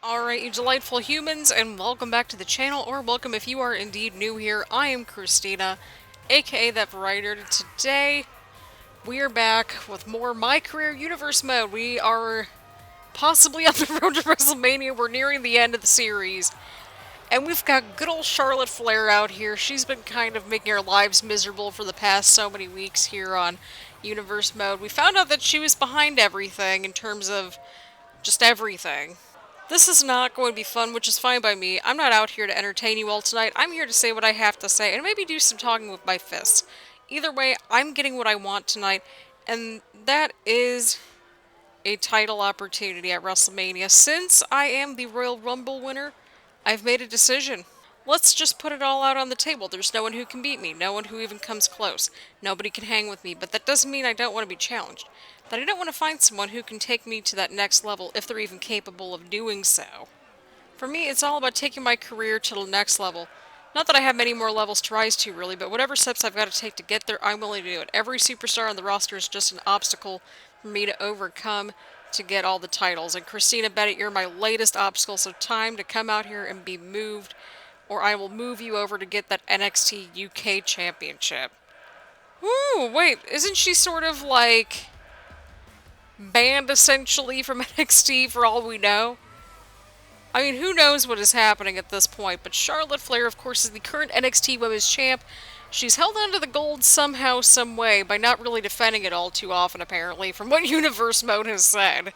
Alright, you delightful humans, and welcome back to the channel, or welcome if you are indeed new here. I am Christina, aka That Writer. Today, we are back with more My Career Universe mode. We are possibly on the road to WrestleMania. We're nearing the end of the series. And we've got good old Charlotte Flair out here. She's been kind of making our lives miserable for the past so many weeks here on Universe mode. We found out that she was behind everything in terms of just everything. This is not going to be fun, which is fine by me. I'm not out here to entertain you all tonight. I'm here to say what I have to say and maybe do some talking with my fists. Either way, I'm getting what I want tonight, and that is a title opportunity at WrestleMania. Since I am the Royal Rumble winner, I've made a decision. Let's just put it all out on the table. There's no one who can beat me, no one who even comes close. Nobody can hang with me, but that doesn't mean I don't want to be challenged. That I don't want to find someone who can take me to that next level if they're even capable of doing so. For me, it's all about taking my career to the next level. Not that I have many more levels to rise to, really, but whatever steps I've got to take to get there, I'm willing to do it. Every superstar on the roster is just an obstacle for me to overcome to get all the titles. And Christina Bennett, you're my latest obstacle, so time to come out here and be moved, or I will move you over to get that NXT UK Championship. Ooh, wait, isn't she sort of like banned essentially from NXT for all we know? I mean, who knows what is happening at this point, but Charlotte Flair, of course, is the current NXT Women's Champ. She's held onto the gold somehow, some way, by not really defending it all too often, apparently, from what Universe Mode has said.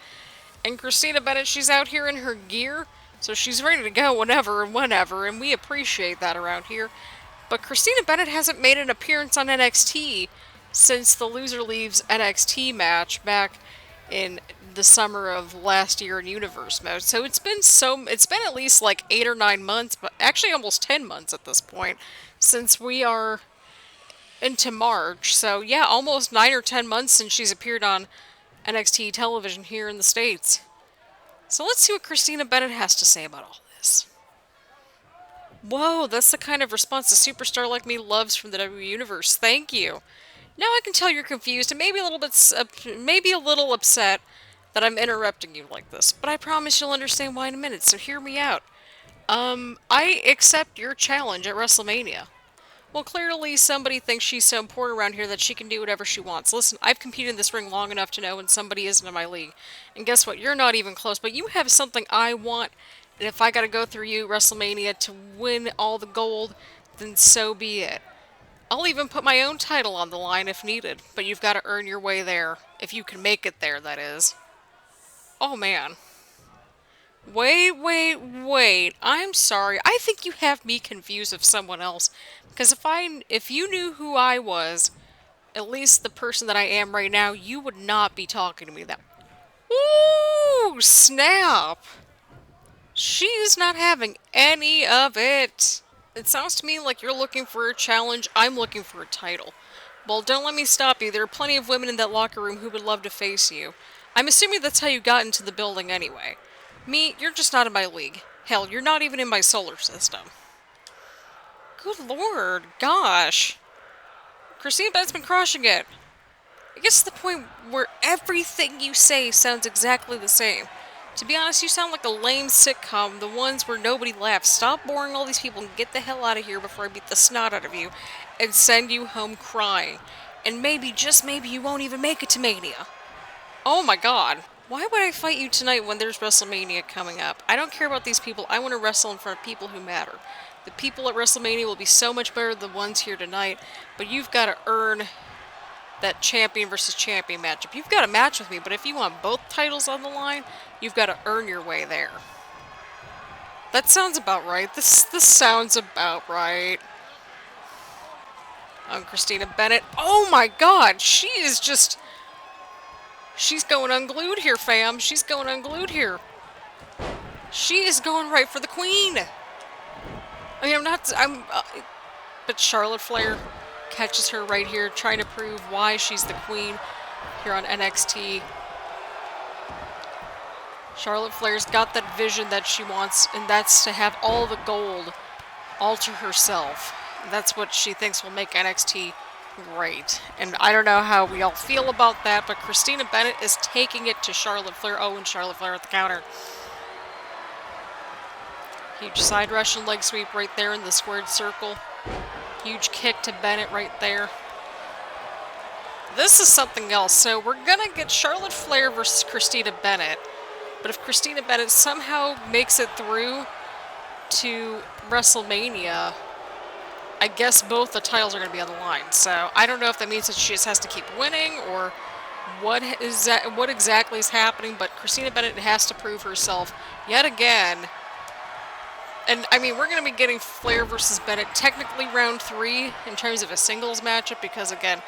And Christina Bennett, she's out here in her gear, so she's ready to go whenever and whenever, and we appreciate that around here. But Christina Bennett hasn't made an appearance on NXT since the Loser Leaves NXT match back in the summer of last year in Universe Mode. So it's been at least like 8 or 9 months, but actually almost 10 months at this point, since we are into March. So yeah, almost 9 or 10 months since she's appeared on NXT television here in the States. So let's see what Christina Bennett has to say about all this. Whoa, that's the kind of response a superstar like me loves from the WWE Universe. Thank you. Now I can tell you're confused and maybe a little upset that I'm interrupting you like this, but I promise you'll understand why in a minute, so hear me out. I accept your challenge at WrestleMania. Well, clearly somebody thinks she's so important around here that she can do whatever she wants. Listen, I've competed in this ring long enough to know when somebody isn't in my league. And guess what? You're not even close, but you have something I want, and if I gotta go through you, WrestleMania, to win all the gold, then so be it. I'll even put my own title on the line if needed, but you've got to earn your way there. If you can make it there, that is. Oh, man. Wait. I'm sorry. I think you have me confused with someone else. Because if you knew who I was, at least the person that I am right now, you would not be talking to me that way. Ooh, snap. She's not having any of it. It sounds to me like you're looking for a challenge, I'm looking for a title. Well, don't let me stop you. There are plenty of women in that locker room who would love to face you. I'm assuming that's how you got into the building anyway. Me, you're just not in my league. Hell, you're not even in my solar system. Good lord, gosh. Christina Bennett's been crushing it. I guess to the point where everything you say sounds exactly the same. To be honest, you sound like a lame sitcom, the ones where nobody laughs. Stop boring all these people and get the hell out of here before I beat the snot out of you and send you home crying. And maybe, just maybe, you won't even make it to Mania. Oh my god. Why would I fight you tonight when there's WrestleMania coming up? I don't care about these people. I want to wrestle in front of people who matter. The people at WrestleMania will be so much better than the ones here tonight, but you've got to earn that champion versus champion matchup. You've got a match with me, but if you want both titles on the line, you've got to earn your way there. That sounds about right. This sounds about right. Christina Bennett. Oh my god, she is just... She's going unglued here, fam. She's going unglued here. She is going right for the queen. I mean, but Charlotte Flair catches her right here, trying to prove why she's the queen here on NXT. Charlotte Flair's got that vision that she wants, and that's to have all the gold all to herself. That's what she thinks will make NXT great. And I don't know how we all feel about that, but Christina Bennett is taking it to Charlotte Flair. Oh, and Charlotte Flair at the counter. Huge side Russian leg sweep right there in the squared circle. Huge kick to Bennett right there. This is something else. So we're gonna get Charlotte Flair versus Christina Bennett. But if Christina Bennett somehow makes it through to WrestleMania, I guess both the titles are going to be on the line. So I don't know if that means that she just has to keep winning or what exactly is happening. But Christina Bennett has to prove herself yet again. And I mean, we're going to be getting Flair versus Bennett technically round 3 in terms of a singles matchup because again,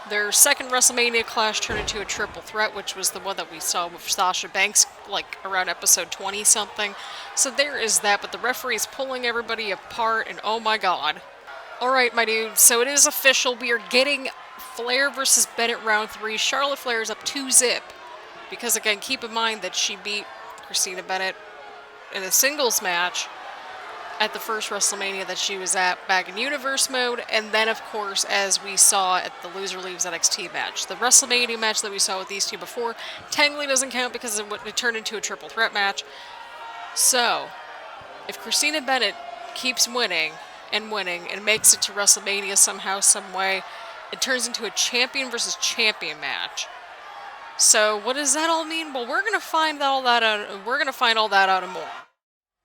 their second WrestleMania clash turned into a triple threat, which was the one that we saw with Sasha Banks, like around episode 20 something. So there is that, but the referee is pulling everybody apart, and oh my god. Alright, my dudes, so it is official. We are getting Flair versus Bennett round 3. Charlotte Flair is up 2-0. Because again, keep in mind that she beat Christina Bennett in a singles match at the first WrestleMania that she was at back in Universe mode, and then of course as we saw at the Loser Leaves NXT match. The WrestleMania match that we saw with these two before technically doesn't count because it turned into a triple threat match. So, if Christina Bennett keeps winning and makes it to WrestleMania somehow, some way, it turns into a champion versus champion match. So what does that all mean? Well, we're gonna find all that out. We're gonna find all that out and more.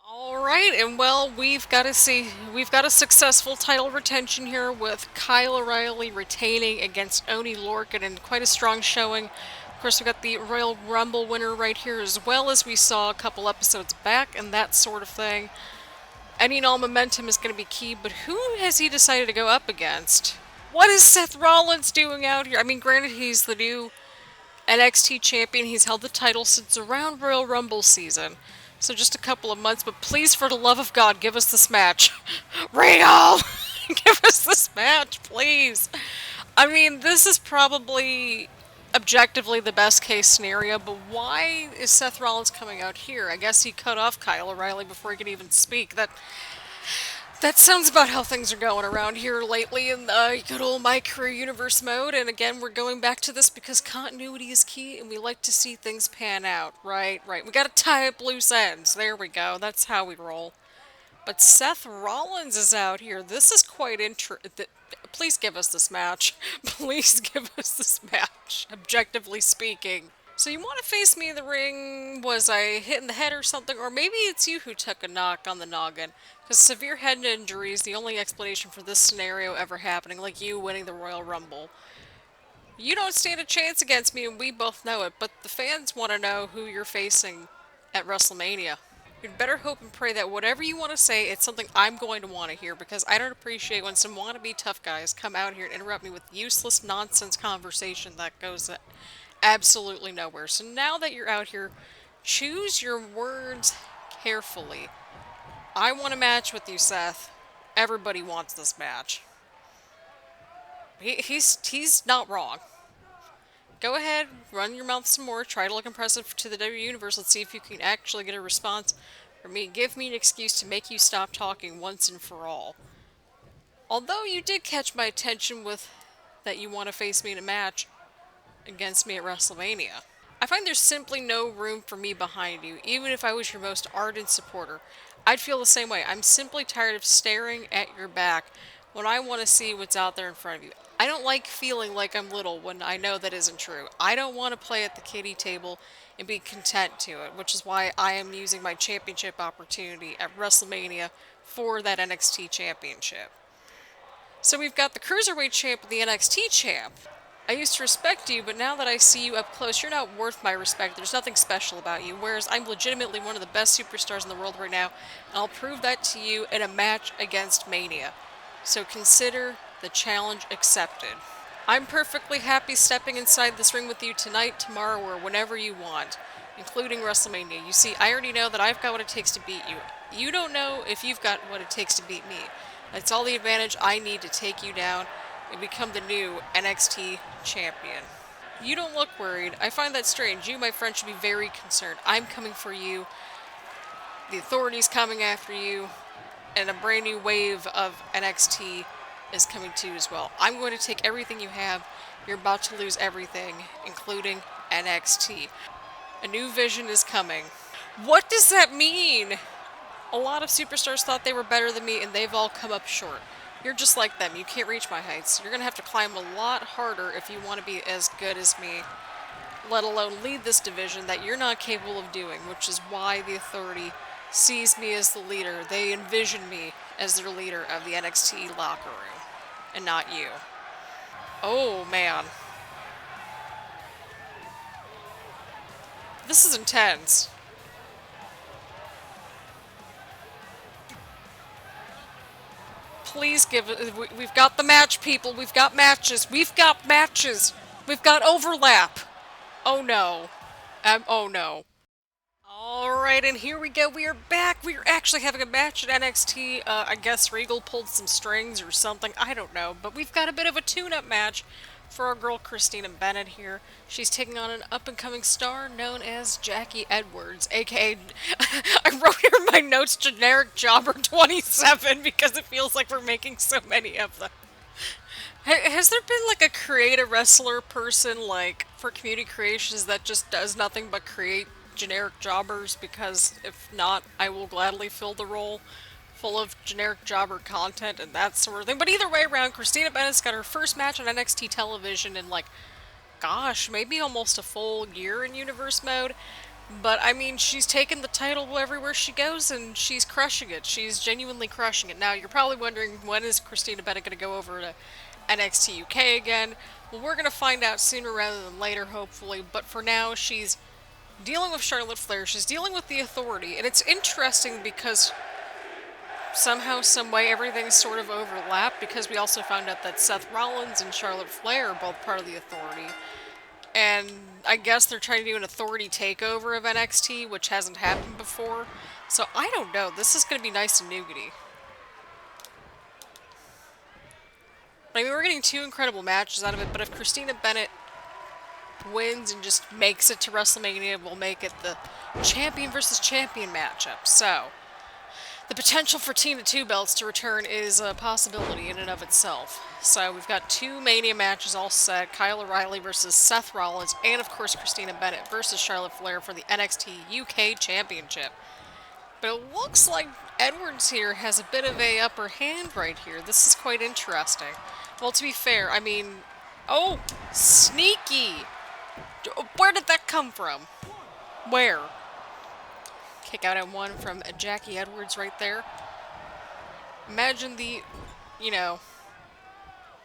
Alright, and well, we've got a successful title retention here with Kyle O'Reilly retaining against Oni Lorcan in quite a strong showing. Of course, we've got the Royal Rumble winner right here as well, as we saw a couple episodes back and that sort of thing. Any and all momentum is going to be key, but who has he decided to go up against? What is Seth Rollins doing out here? I mean, granted, he's the new NXT champion. He's held the title since around Royal Rumble season. So just a couple of months, but please, for the love of God, give us this match. Regal! Give us this match, please. I mean, this is probably objectively the best case scenario, but why is Seth Rollins coming out here? I guess he cut off Kyle O'Reilly before he could even speak. That sounds about how things are going around here lately in the good old MyCareer universe mode. And again, we're going back to this because continuity is key and we like to see things pan out. Right. We gotta tie up loose ends. There we go. That's how we roll. But Seth Rollins is out here. This is quite interesting. Please give us this match. Please give us this match, objectively speaking. So you want to face me in the ring? Was I hit in the head or something? Or maybe it's you who took a knock on the noggin. Because severe head injury is the only explanation for this scenario ever happening, like you winning the Royal Rumble. You don't stand a chance against me, and we both know it, but the fans want to know who you're facing at WrestleMania. You'd better hope and pray that whatever you want to say, it's something I'm going to want to hear, because I don't appreciate when some wannabe tough guys come out here and interrupt me with useless nonsense conversation that goes absolutely nowhere. So now that you're out here, choose your words carefully. I want a match with you, Seth. Everybody wants this match. He's not wrong. Go ahead, run your mouth some more, try to look impressive to the WWE Universe. Let's see if you can actually get a response from me. Give me an excuse to make you stop talking once and for all. Although you did catch my attention with that you want to face me in a match against me at WrestleMania. I find there's simply no room for me behind you, even if I was your most ardent supporter. I'd feel the same way. I'm simply tired of staring at your back when I want to see what's out there in front of you. I don't like feeling like I'm little when I know that isn't true. I don't want to play at the kiddie table and be content to it, which is why I am using my championship opportunity at WrestleMania for that NXT championship. So we've got the Cruiserweight champ and the NXT champ. I used to respect you, but now that I see you up close, you're not worth my respect. There's nothing special about you, whereas I'm legitimately one of the best superstars in the world right now, and I'll prove that to you in a match against Mania. So consider the challenge accepted. I'm perfectly happy stepping inside this ring with you tonight, tomorrow, or whenever you want, including WrestleMania. You see, I already know that I've got what it takes to beat you. You don't know if you've got what it takes to beat me. That's all the advantage I need to take you down and become the new NXT champion. You don't look worried. I find that strange. You, my friend, should be very concerned. I'm coming for you. The authority's coming after you. And a brand new wave of NXT is coming to you as well. I'm going to take everything you have. You're about to lose everything, including NXT. A new vision is coming. What does that mean? A lot of superstars thought they were better than me, and they've all come up short. You're just like them. You can't reach my heights. You're going to have to climb a lot harder if you want to be as good as me, let alone lead this division that you're not capable of doing, which is why the Authority sees me as the leader. They envision me as their leader of the NXT locker room, and not you. Oh, man. This is intense. Please give it. We've got the match, people. We've got matches. We've got matches. We've got overlap. Oh no. Oh no. Alright, and here we go. We are back. We are actually having a match at NXT. I guess Regal pulled some strings or something. I don't know. But we've got a bit of a tune-up match for our girl Christina Bennett here. She's taking on an up-and-coming star known as Jackie Edwards, aka, I wrote here in my notes, generic jobber 27, because it feels like we're making so many of them. Has there been like a create a wrestler person like for community creations that just does nothing but create generic jobbers? Because if not, I will gladly fill the role full of generic jobber content and that sort of thing. But either way around, Christina Bennett's got her first match on NXT television in like, gosh, maybe almost a full year in universe mode. But I mean, she's taken the title everywhere she goes and she's crushing it. She's genuinely crushing it. Now, you're probably wondering, when is Christina Bennett going to go over to NXT UK again? Well, we're going to find out sooner rather than later, hopefully. But for now, she's dealing with Charlotte Flair. She's dealing with the Authority. And it's interesting because somehow, someway, everything's sort of overlapped, because we also found out that Seth Rollins and Charlotte Flair are both part of the Authority. And I guess they're trying to do an Authority takeover of NXT, which hasn't happened before. So I don't know. This is going to be nice and nougaty. I mean, we're getting two incredible matches out of it, but if Christina Bennett wins and just makes it to WrestleMania, we'll make it the champion versus champion matchup. So, the potential for Tina Two Belts to return is a possibility in and of itself. So we've got two Mania matches all set. Kyle O'Reilly versus Seth Rollins, and of course Christina Bennett versus Charlotte Flair for the NXT UK Championship. But it looks like Edwards here has a bit of a upper hand right here. This is quite interesting. Well, to be fair, I mean... Oh! Sneaky! Where did that come from? Where? Kick out at one from Jackie Edwards right there. Imagine the, you know,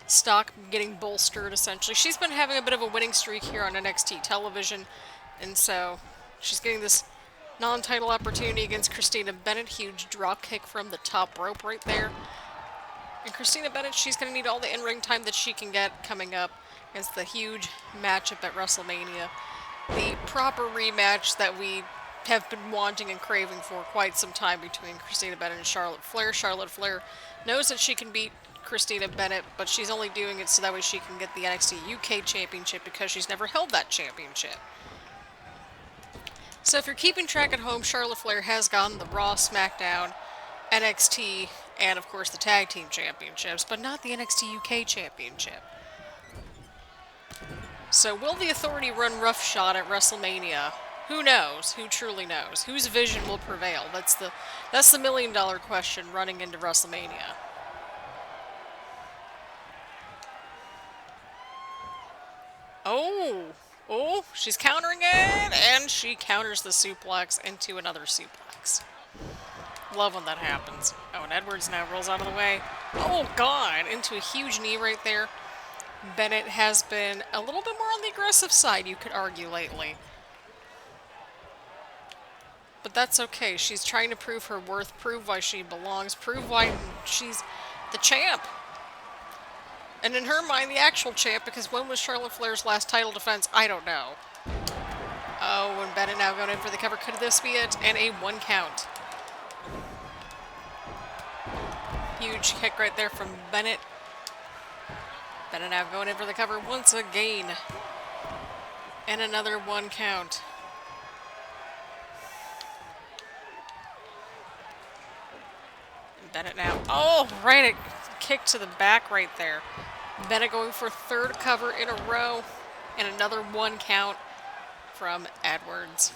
stock getting bolstered, essentially. She's been having a bit of a winning streak here on NXT television, and so she's getting this non-title opportunity against Christina Bennett. Huge drop kick from the top rope right there. And Christina Bennett, she's going to need all the in-ring time that she can get coming up against the huge matchup at WrestleMania. The proper rematch that we have been wanting and craving for quite some time between Christina Bennett and Charlotte Flair. Charlotte Flair knows that she can beat Christina Bennett, but she's only doing it so that way she can get the NXT UK Championship, because she's never held that championship. So if you're keeping track at home, Charlotte Flair has gotten the Raw, SmackDown, NXT, and of course the Tag Team Championships, but not the NXT UK Championship. So will the Authority run roughshod at WrestleMania? Who knows? Who truly knows? Whose vision will prevail? That's the $1 million question running into WrestleMania. Oh! Oh, she's countering it, and she counters the suplex into another suplex. Love when that happens. Oh, and Edwards now rolls out of the way. Oh, God! Into a huge knee right there. Bennett has been a little bit more on the aggressive side, you could argue, lately. But that's okay. She's trying to prove her worth, prove why she belongs, prove why she's the champ. And in her mind, the actual champ, because when was Charlotte Flair's last title defense? I don't know. Oh, and Bennett now going in for the cover. Could this be it? And a 1 count. Huge kick right there from Bennett. Bennett now going in for the cover once again. And another 1 count. And Bennett now. Oh, right. A kick to the back right there. Bennett going for 3rd cover in a row. And another 1 count from Edwards.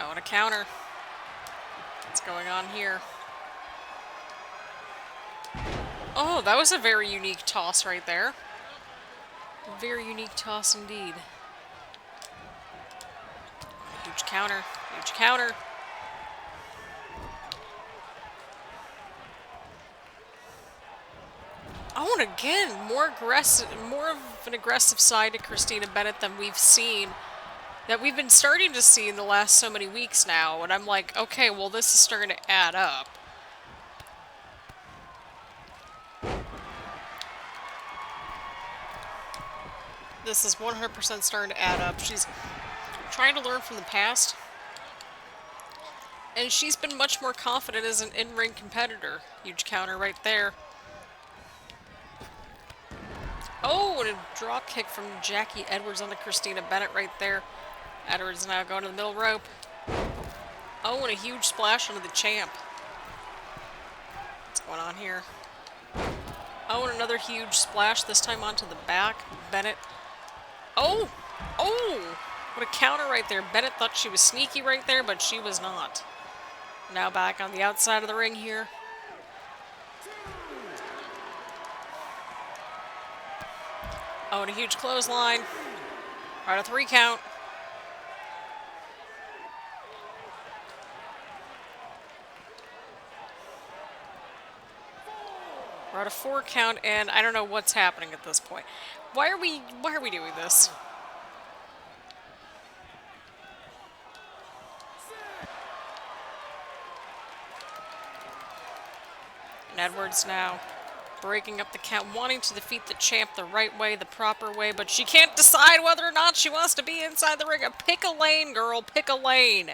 Oh, and a counter. What's going on here? Oh, that was a very unique toss right there. Very unique toss indeed. Huge counter. Huge counter. Oh, and again, more of an aggressive side to Christina Bennett than we've seen, that we've been starting to see in the last so many weeks now. And I'm like, okay, well, this is starting to add up. This is 100% starting to add up. She's trying to learn from the past. And she's been much more confident as an in-ring competitor. Huge counter right there. Oh, and a drop kick from Jackie Edwards onto Christina Bennett right there. Edwards now going to the middle rope. Oh, and a huge splash onto the champ. What's going on here? Oh, and another huge splash, this time onto the back. Bennett. Oh! Oh! What a counter right there. Bennett thought she was sneaky right there, but she was not. Now back on the outside of the ring here. Oh, and a huge clothesline. Right, a 3 count. We're at a 4 count, and I don't know what's happening at this point. Why are we doing this? And Edwards now breaking up the count, wanting to defeat the champ the right way, the proper way, but she can't decide whether or not she wants to be inside the ring. Pick a lane, girl, pick a lane.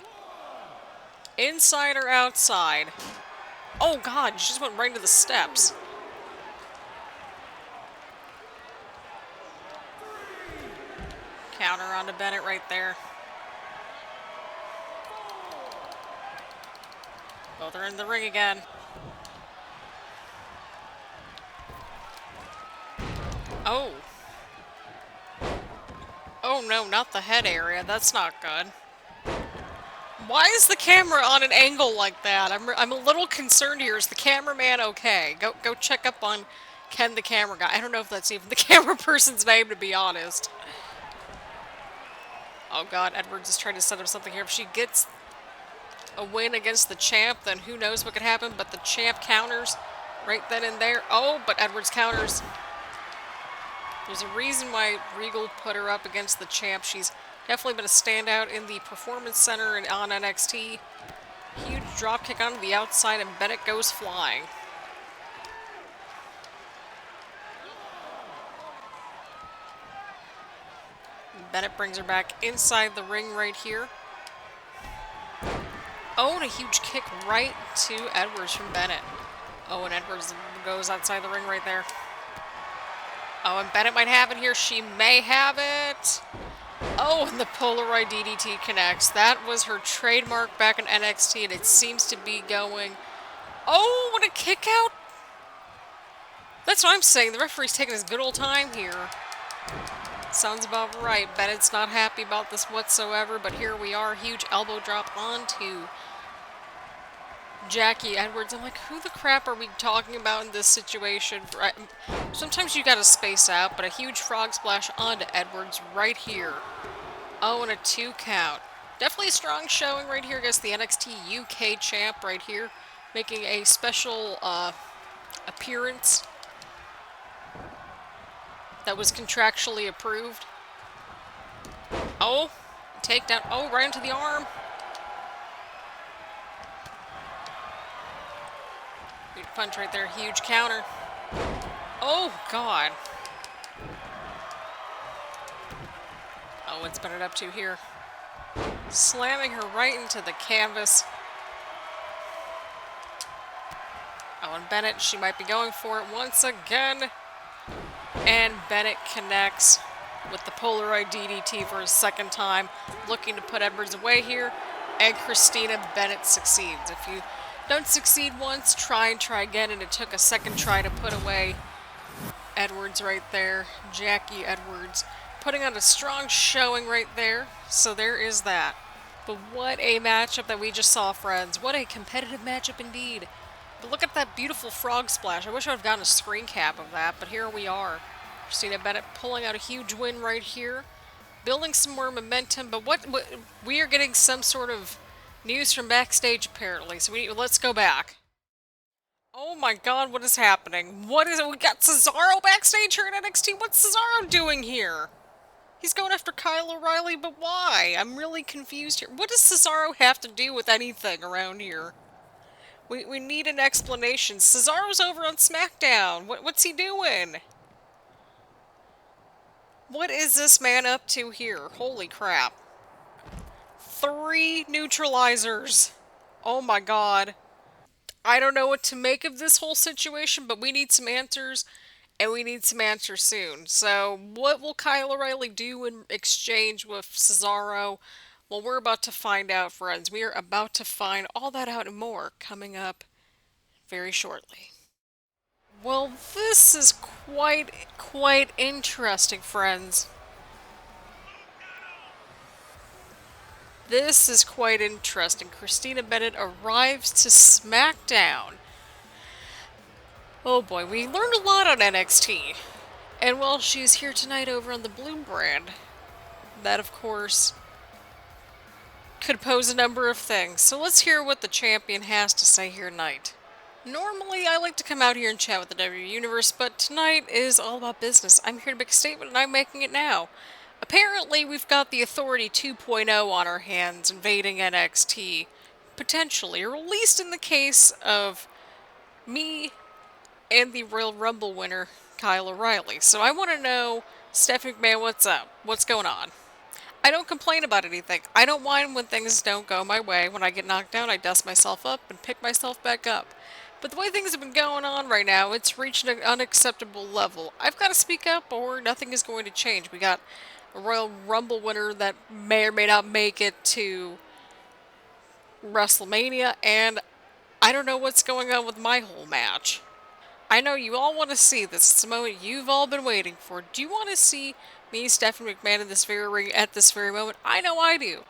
Inside or outside? Oh God, she just went right into the steps. Counter onto Bennett right there. Both are in the ring again. Oh. Oh no, not the head area. That's not good. Why is the camera on an angle like that? I'm a little concerned here. Is the cameraman okay? Go check up on Ken the camera guy. I don't know if that's even the camera person's name, to be honest. Oh God, Edwards is trying to set up something here. If she gets a win against the champ, then who knows what could happen, but the champ counters right then and there. Oh, but Edwards counters. There's a reason why Regal put her up against the champ. She's definitely been a standout in the Performance Center and on NXT. Huge dropkick onto the outside, and Bennett goes flying. Bennett brings her back inside the ring right here. Oh, and a huge kick right to Edwards from Bennett. Oh, and Edwards goes outside the ring right there. Oh, and Bennett might have it here. She may have it. Oh, and the Polaroid DDT connects. That was her trademark back in NXT, and it seems to be going. Oh, what a kick out. That's what I'm saying. The referee's taking his good old time here. Sounds about right. Bennett's not happy about this whatsoever, but here we are. Huge elbow drop onto Jackie Edwards. I'm like, who the crap are we talking about in this situation? Sometimes you gotta space out, but a huge frog splash onto Edwards right here. Oh, and a 2 count. Definitely a strong showing right here against the NXT UK champ right here, making a special appearance that was contractually approved. Oh, takedown. Oh, right into the arm. Huge punch right there. Huge counter. Oh, God. Oh, what's Bennett up to here? Slamming her right into the canvas. Oh, and Bennett, she might be going for it once again. And Bennett connects with the Polaroid DDT for a second time, looking to put Edwards away here. And Christina Bennett succeeds. If you don't succeed once, try and try again, and it took a second try to put away Edwards right there. Jackie Edwards putting on a strong showing right there. So there is that. But what a matchup that we just saw, friends. What a competitive matchup indeed. But look at that beautiful frog splash. I wish I would have gotten a screen cap of that, but here we are. Christina Bennett pulling out a huge win right here. Building some more momentum, but what we are getting some sort of news from backstage apparently. So let's go back. Oh my god, what is happening? What is it? We got Cesaro backstage here in NXT. What's Cesaro doing here? He's going after Kyle O'Reilly, but why? I'm really confused here. What does Cesaro have to do with anything around here? We need an explanation. Cesaro's over on Smackdown. What's he doing? What is this man up to here? Holy crap. 3 neutralizers. Oh my god. I don't know what to make of this whole situation, but we need some answers, and we need some answers soon. So, what will Kyle O'Reilly do in exchange with Cesaro? Well, we're about to find out, friends. We are about to find all that out and more coming up very shortly. Well, this is quite interesting, friends. This is quite interesting. Christina Bennett arrives to Smackdown. Oh boy, we learned a lot on NXT. And while she's here tonight over on the Blue brand, that of course could pose a number of things. So let's hear what the champion has to say here tonight. Normally, I like to come out here and chat with the WWE Universe, but tonight is all about business. I'm here to make a statement, and I'm making it now. Apparently, we've got the Authority 2.0 on our hands invading NXT, potentially, or at least in the case of me and the Royal Rumble winner, Kyle O'Reilly. So I want to know, Stephanie McMahon, what's up? What's going on? I don't complain about anything. I don't whine when things don't go my way. When I get knocked down, I dust myself up and pick myself back up. But the way things have been going on right now, it's reached an unacceptable level. I've got to speak up or nothing is going to change. We got a Royal Rumble winner that may or may not make it to WrestleMania, and I don't know what's going on with my whole match. I know you all want to see this. It's the moment you've all been waiting for. Do you want to see me, Stephanie McMahon, in this very ring at this very moment? I know I do.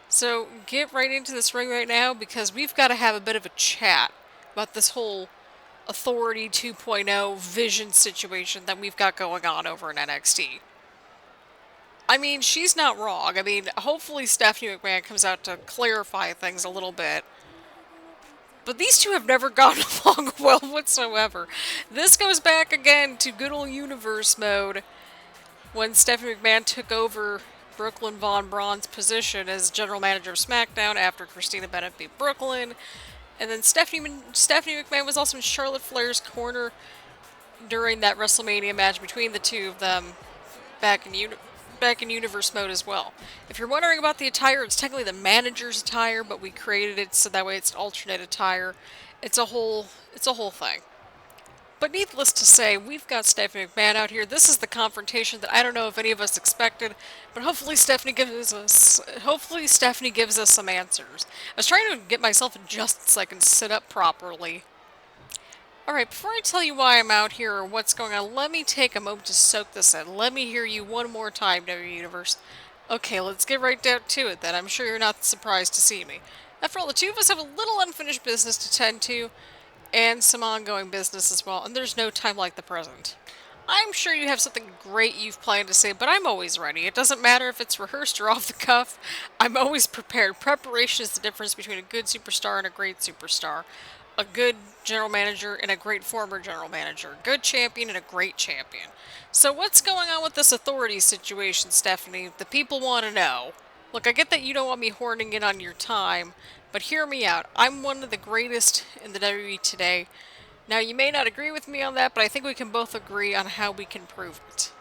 So get right into this ring right now because we've got to have a bit of a chat about this whole Authority 2.0 vision situation that we've got going on over in NXT. I mean, she's not wrong. I mean, hopefully Stephanie McMahon comes out to clarify things a little bit. But these two have never gotten along well whatsoever. This goes back again to good old universe mode when Stephanie McMahon took over Brooklyn Von Braun's position as general manager of SmackDown after Christina Bennett beat Brooklyn. And then Stephanie McMahon was also in Charlotte Flair's corner during that WrestleMania match between the two of them back in universe mode as well. If you're wondering about the attire, it's technically the manager's attire, but we created it so that way it's an alternate attire. It's a whole thing. But needless to say, we've got Stephanie McMahon out here. This is the confrontation that I don't know if any of us expected, but hopefully Stephanie gives us some answers. I was trying to get myself adjusted so I can sit up properly. Alright, before I tell you why I'm out here or what's going on, let me take a moment to soak this in. Let me hear you one more time, WWE Universe. Okay, let's get right down to it then. I'm sure you're not surprised to see me. After all, the two of us have a little unfinished business to tend to, and some ongoing business as well, and there's no time like the present. I'm sure you have something great you've planned to say, but I'm always ready. It doesn't matter if it's rehearsed or off the cuff. I'm always prepared. Preparation is the difference between a good superstar and a great superstar. A good general manager and a great former general manager. A good champion and a great champion. So what's going on with this authority situation, Stephanie? The people want to know. Look, I get that you don't want me horning in on your time, but hear me out. I'm one of the greatest in the WWE today. Now, you may not agree with me on that, but I think we can both agree on how we can prove it.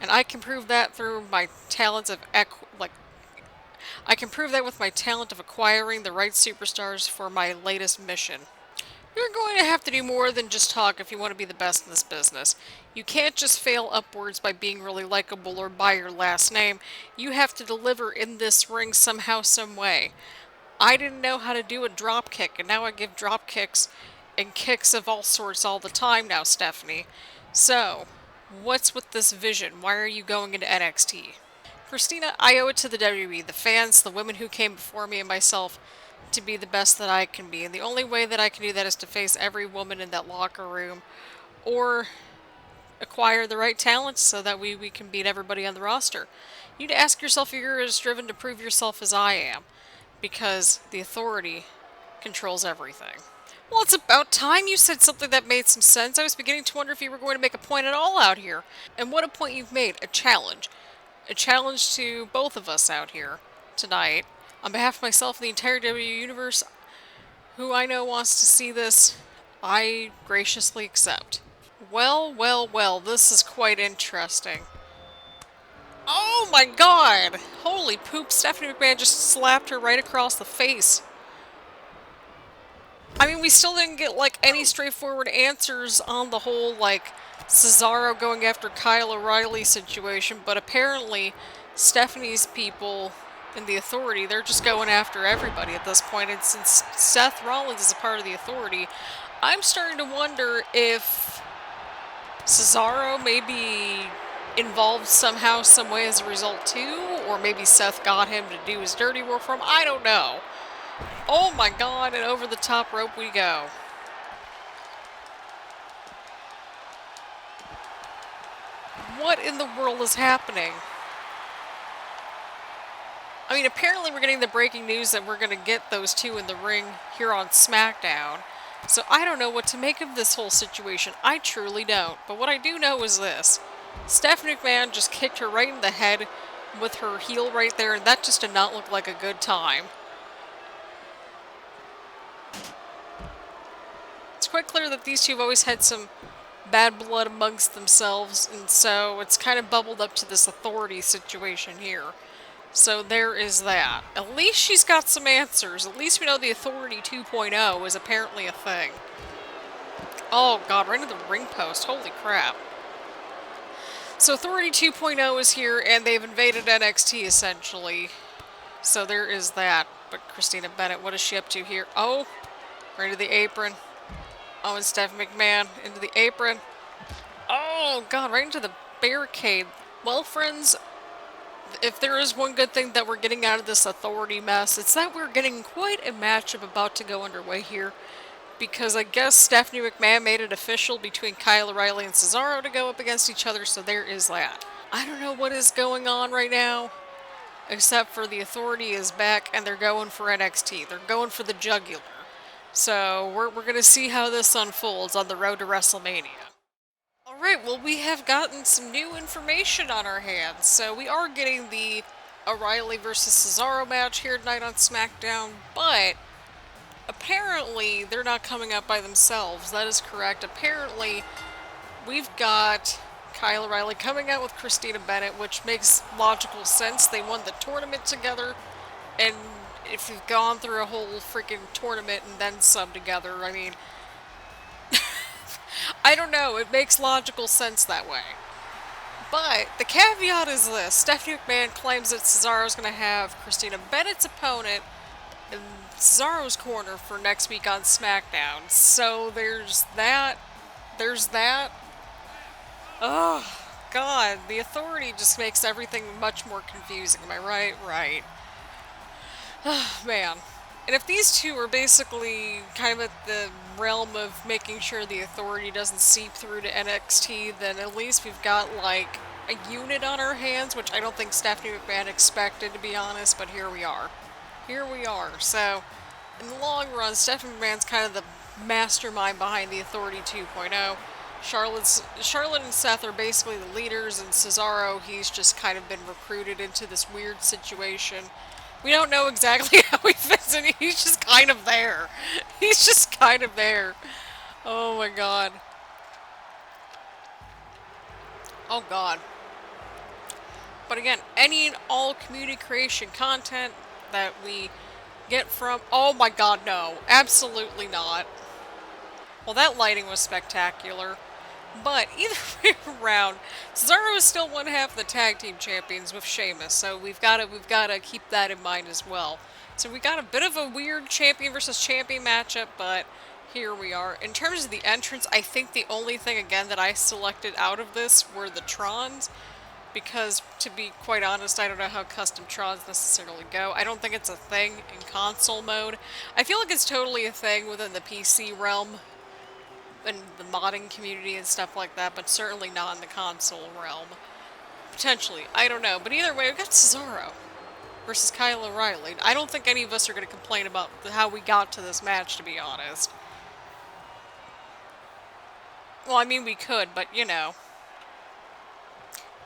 And I can prove that through my talents of I can prove that with my talent of acquiring the right superstars for my latest mission. You're going to have to do more than just talk if you want to be the best in this business. You can't just fail upwards by being really likable or by your last name. You have to deliver in this ring somehow, some way. I didn't know how to do a drop kick, and now I give drop kicks and kicks of all sorts all the time now, Stephanie. So, what's with this vision? Why are you going into NXT? Christina, I owe it to the WWE, the fans, the women who came before me, and myself to be the best that I can be. And the only way that I can do that is to face every woman in that locker room or acquire the right talents so that we can beat everybody on the roster. You need to ask yourself if you're as driven to prove yourself as I am, because the authority controls everything. Well, it's about time you said something that made some sense. I was beginning to wonder if you were going to make a point at all out here. And what a point you've made. A challenge. A challenge to both of us out here tonight. On behalf of myself and the entire WWE Universe, who I know wants to see this, I graciously accept. Well, well, well, this is quite interesting. Oh my god! Holy poop, Stephanie McMahon just slapped her right across the face. I mean, we still didn't get, like, any straightforward answers on the whole, like, Cesaro going after Kyle O'Reilly situation, but apparently Stephanie's people and the Authority, they're just going after everybody at this point, and since Seth Rollins is a part of the Authority, I'm starting to wonder if Cesaro may be involved somehow, some way as a result too, or maybe Seth got him to do his dirty work for him, I don't know. Oh my god, and over the top rope we go. What in the world is happening? I mean, apparently we're getting the breaking news that we're going to get those two in the ring here on Smackdown. So I don't know what to make of this whole situation. I truly don't. But what I do know is this. Stephanie McMahon just kicked her right in the head with her heel right there, and that just did not look like a good time. It's quite clear that these two have always had some bad blood amongst themselves, and so it's kind of bubbled up to this Authority situation here. So there is that. At least she's got some answers. At least we know the Authority 2.0 is apparently a thing. Oh god, right into the ring post. Holy crap. So Authority 2.0 is here, and they've invaded NXT essentially. So there is that. But Christina Bennett, what is she up to here? Oh, right to the apron. Oh, and Stephanie McMahon into the apron. Oh, God, right into the barricade. Well, friends, if there is one good thing that we're getting out of this Authority mess, it's that we're getting quite a matchup about to go underway here. Because I guess Stephanie McMahon made it official between Kyle O'Reilly and Cesaro to go up against each other, so there is that. I don't know what is going on right now, except for the Authority is back and they're going for NXT. They're going for the jugular. So we're going to see how this unfolds on the road to WrestleMania. Alright, well we have gotten some new information on our hands. So we are getting the O'Reilly versus Cesaro match here tonight on SmackDown, but apparently they're not coming up by themselves. That is correct. Apparently we've got Kyle O'Reilly coming out with Christina Bennett, which makes logical sense. They won the tournament together, and if you've gone through a whole freaking tournament and then some together, I mean, I don't know, it makes logical sense that way. But the caveat is this. Stephanie McMahon claims that Cesaro's going to have Christina Bennett's opponent in Cesaro's corner for next week on SmackDown. So there's that. There's that. Oh, God, the Authority just makes everything much more confusing. Am I right? Right. Man. And if these two are basically kind of at the realm of making sure the Authority doesn't seep through to NXT, then at least we've got, like, a unit on our hands, which I don't think Stephanie McMahon expected, to be honest, but here we are. Here we are. So, in the long run, Stephanie McMahon's kind of the mastermind behind the Authority 2.0. Charlotte and Seth are basically the leaders, and Cesaro, he's just kind of been recruited into this weird situation. We don't know exactly how he fits in. He's just kind of there. He's just kind of there. Oh my god. Oh god. But again, any and all community creation content that we get from... Oh my god, no. Absolutely not. Well, that lighting was spectacular. But either way around, Cesaro is still one half of the tag team champions with Sheamus, so we've got to keep that in mind as well. So we got a bit of a weird champion versus champion matchup, but here we are. In terms of the entrance, I think the only thing again that I selected out of this were the Trons, because, to be quite honest, I don't know how custom Trons necessarily go. I don't think it's a thing in console mode. I feel like it's totally a thing within the PC realm and the modding community and stuff like that, but certainly not in the console realm. Potentially. I don't know. But either way, we've got Cesaro versus Kyle O'Reilly. I don't think any of us are going to complain about how we got to this match, to be honest. Well, I mean, we could, but, you know.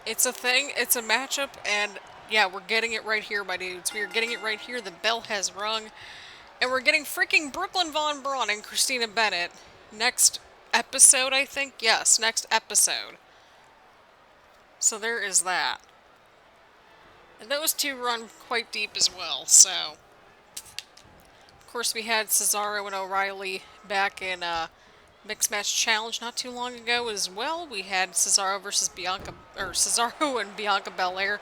It's a thing, it's a matchup, and yeah, we're getting it right here, my dudes. We are getting it right here. The bell has rung. And we're getting freaking Brooklyn Von Braun and Christina Bennett next episode, I think? Yes, next episode. So there is that. And those two run quite deep as well, so. Of course, we had Cesaro and O'Reilly back in Mixed Match Challenge not too long ago as well. We had Cesaro versus Bianca, or Cesaro and Bianca Belair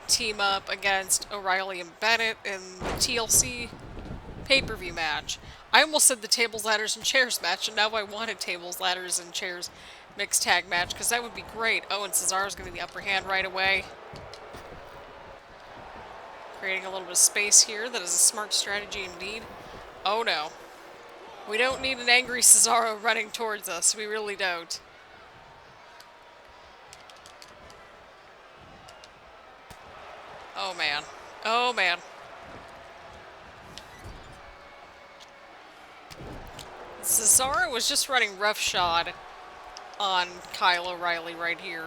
team up against O'Reilly and Bennett in the TLC pay-per-view match. I almost said the tables, ladders, and chairs match, and now I want a tables, ladders, and chairs mixed tag match, because that would be great. Oh, and Cesaro's getting the upper hand right away. Creating a little bit of space here. That is a smart strategy indeed. Oh no. We don't need an angry Cesaro running towards us. We really don't. Oh man. Oh man. Cesaro was just running roughshod on Kyle O'Reilly right here.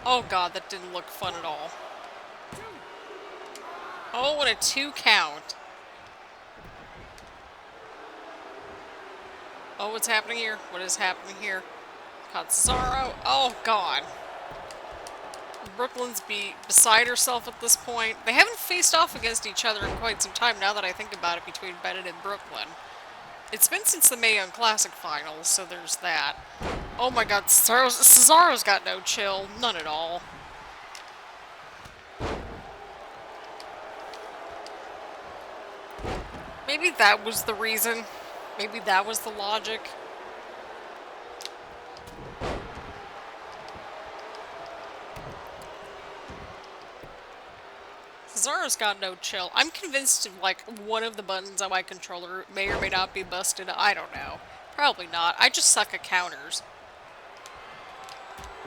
Oh god, that didn't look fun at all. Oh, what a 2 count. Oh, what's happening here? What is happening here? Caught Cesaro. Oh god. Brooklyn's beside herself at this point. They haven't faced off against each other in quite some time, now that I think about it, between Bennett and Brooklyn. It's been since the Mae Young Classic finals, so there's that. Oh my god, Cesaro's got no chill. None at all. Maybe that was the reason. Maybe that was the logic. Cesaro's got no chill. I'm convinced, like, one of the buttons on my controller may or may not be busted. I don't know. Probably not. I just suck at counters.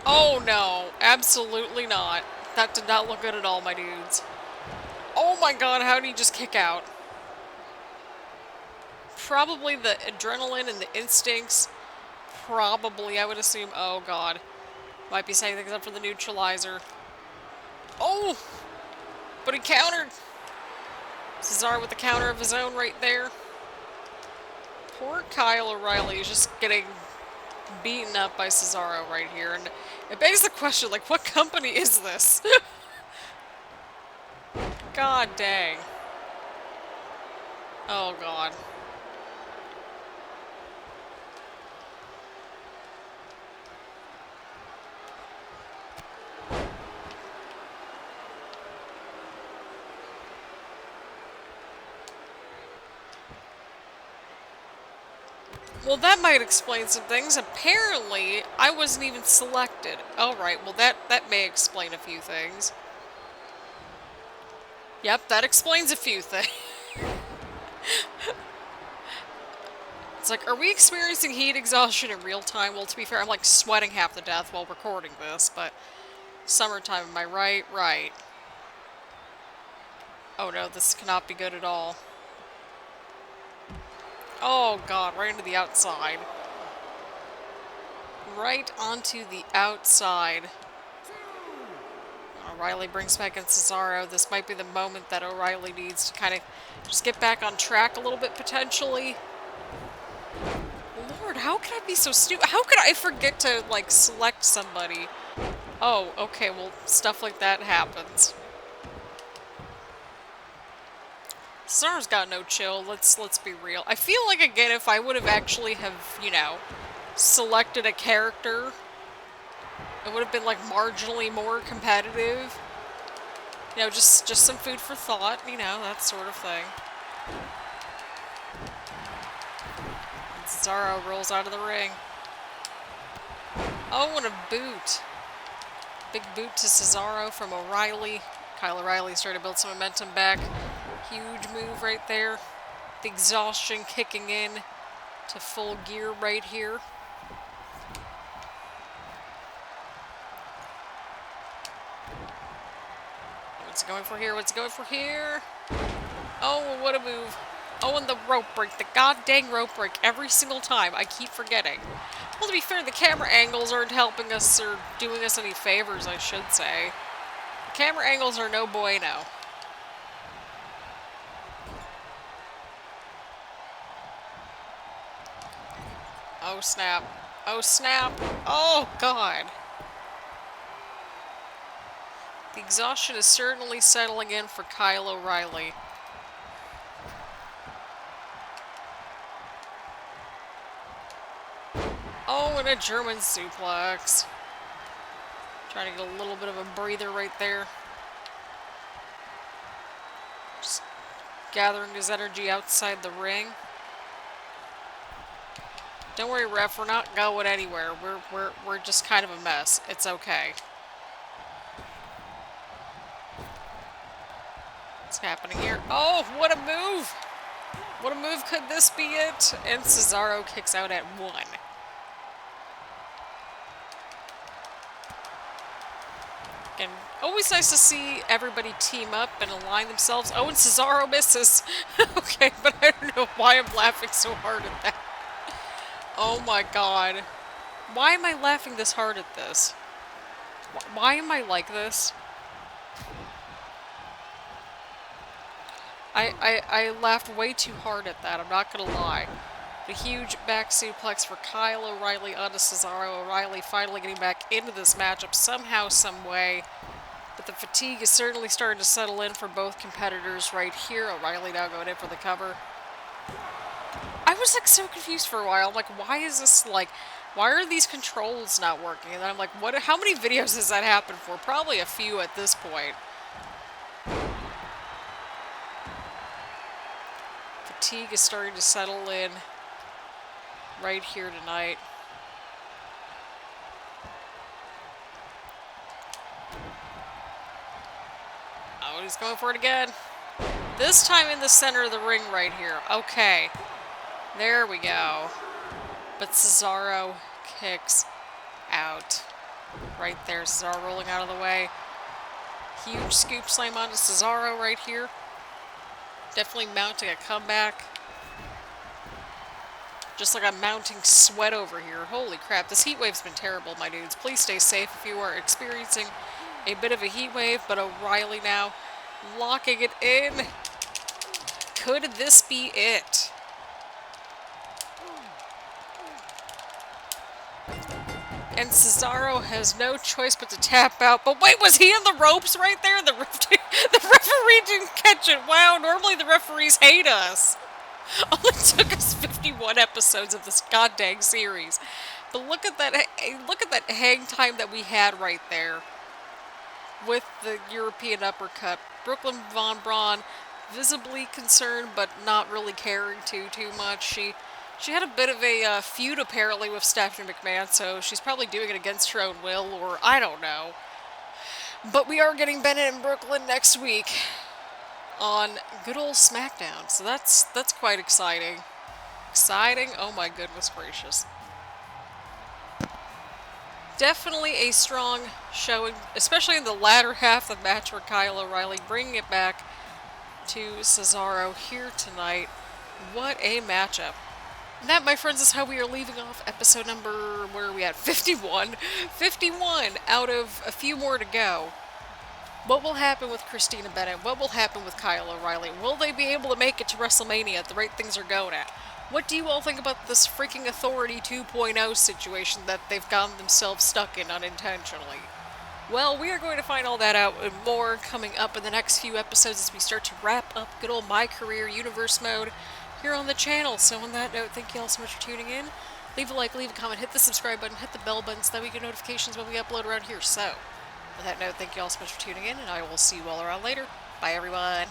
Oh no, absolutely not. That did not look good at all, my dudes. Oh my god, how did he just kick out? Probably the adrenaline and the instincts. Probably, I would assume. Oh god. Might be setting things up for the neutralizer. Oh! But he countered. Cesaro with the counter of his own right there. Poor Kyle O'Reilly is just getting beaten up by Cesaro right here. And it begs the question, like, what company is this? God dang. Oh god. Well, that might explain some things. Apparently, I wasn't even selected. Alright, well that may explain a few things. Yep, that explains a few things. It's like, are we experiencing heat exhaustion in real time? Well, to be fair, I'm like sweating half to death while recording this, but summertime, am I right? Right. Oh no, this cannot be good at all. Oh god, right into the outside. Right onto the outside. O'Reilly brings back in Cesaro. This might be the moment that O'Reilly needs to kind of just get back on track a little bit, potentially. Lord, how could I be so stupid? How could I forget to, like, select somebody? Oh, okay, well, stuff like that happens. Cesaro's got no chill, let's be real. I feel like, again, if I would have actually have, you know, selected a character, it would have been, like, marginally more competitive. You know, just some food for thought, you know, that sort of thing. And Cesaro rolls out of the ring. Oh, and a boot. Big boot to Cesaro from O'Reilly. Kyle O'Reilly's trying to build some momentum back. Huge move right there. The exhaustion kicking in to full gear right here. What's it going for here? What's it going for here? Oh, what a move. Oh, and the rope break. The goddamn rope break every single time. I keep forgetting. Well, to be fair, the camera angles aren't helping us or doing us any favors, I should say. The camera angles are no bueno. Oh, snap. Oh, snap. Oh, God. The exhaustion is certainly settling in for Kyle O'Reilly. Oh, and a German suplex. Trying to get a little bit of a breather right there. Just gathering his energy outside the ring. Don't worry, ref, we're not going anywhere. We're just kind of a mess. It's okay. What's happening here? Oh, what a move! What a move, could this be it? And Cesaro kicks out at 1. And always nice to see everybody team up and align themselves. Oh, and Cesaro misses. Okay, but I don't know why I'm laughing so hard at that. Oh my god. Why am I laughing this hard at this? Why am I like this? I laughed way too hard at that, I'm not gonna lie. The huge back suplex for Kyle O'Reilly onto Cesaro. O'Reilly finally getting back into this matchup somehow, some way. But the fatigue is certainly starting to settle in for both competitors right here. O'Reilly now going in for the cover. I was like so confused for a while. I'm like, why is this like, why are these controls not working? And then I'm like, what? How many videos has that happened for? Probably a few at this point. Fatigue is starting to settle in right here tonight. Oh, he's going for it again. This time in the center of the ring right here. Okay. There we go. But Cesaro kicks out. Right there. Cesaro rolling out of the way. Huge scoop slam onto Cesaro right here. Definitely mounting a comeback. Just like I'm mounting sweat over here. Holy crap, this heat wave's been terrible, my dudes. Please stay safe if you are experiencing a bit of a heat wave, but O'Reilly now locking it in. Could this be it? And Cesaro has no choice but to tap out. But wait, was he in the ropes right there? The referee didn't catch it. Wow, normally the referees hate us. Only took us 51 episodes of this goddamn series. But look at that hang time that we had right there. With the European uppercut. Brooklyn Von Braun visibly concerned, but not really caring too much. She had a bit of a feud, apparently, with Stephanie McMahon, so she's probably doing it against her own will, or I don't know. But we are getting Bennett and Brooklyn next week on good old Smackdown, so that's quite exciting. Exciting? Oh my goodness gracious. Definitely a strong showing, especially in the latter half of the match for Kyle O'Reilly, bringing it back to Cesaro here tonight. What a matchup. And that, my friends, is how we are leaving off episode number, where are we at? 51. 51 out of a few more to go. What will happen with Christina Bennett? What will happen with Kyle O'Reilly? Will they be able to make it to WrestleMania at the rate things are going at? What do you all think about this freaking Authority 2.0 situation that they've gotten themselves stuck in unintentionally? Well, we are going to find all that out and more coming up in the next few episodes as we start to wrap up good old MyCareer universe mode here on the channel. So on that note, thank you all so much for tuning in. Leave a like, leave a comment, hit the subscribe button, hit the bell button so that we get notifications when we upload around here. So, on that note, thank you all so much for tuning in, and I will see you all around later. Bye, everyone.